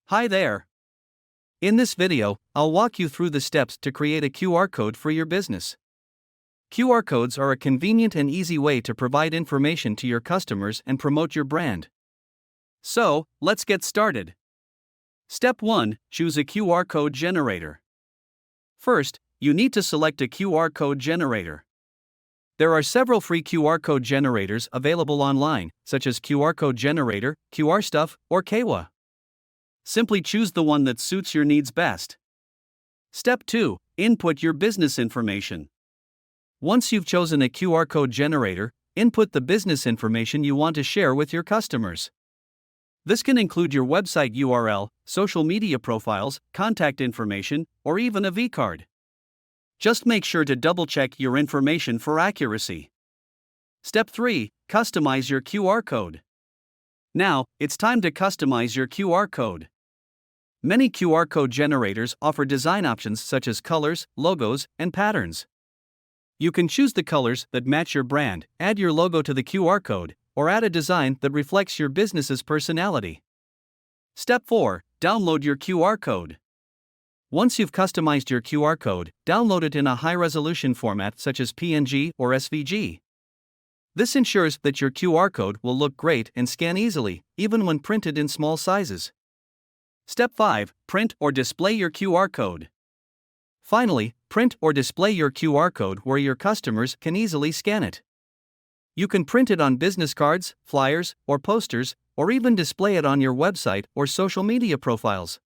Hi there. In this video, I'll walk you through the steps to create a QR code for your business. QR codes are a convenient and easy way to provide information to your customers and promote your brand. So, let's get started. Step 1. Choose a QR code generator. First, you need to select a QR code generator. There are several free QR code generators available online, such as QR Code Generator, QRStuff, or Canva. Simply choose the one that suits your needs best. Step 2. Input your business information. Once you've chosen a QR code generator, input the business information you want to share with your customers. This can include your website URL, social media profiles, contact information, or even a V-card. Just make sure to double-check your information for accuracy. Step 3. Customize your QR code. Now, it's time to customize your QR code. Many QR code generators offer design options such as colors, logos, and patterns. You can choose the colors that match your brand, add your logo to the QR code, or add a design that reflects your business's personality. Step 4. Download your QR code. Once you've customized your QR code, download it in a high-resolution format such as PNG or SVG. This ensures that your QR code will look great and scan easily, even when printed in small sizes. Step 5. Print or display your QR code. Finally, print or display your QR code where your customers can easily scan it. You can print it on business cards, flyers, or posters, or even display it on your website or social media profiles.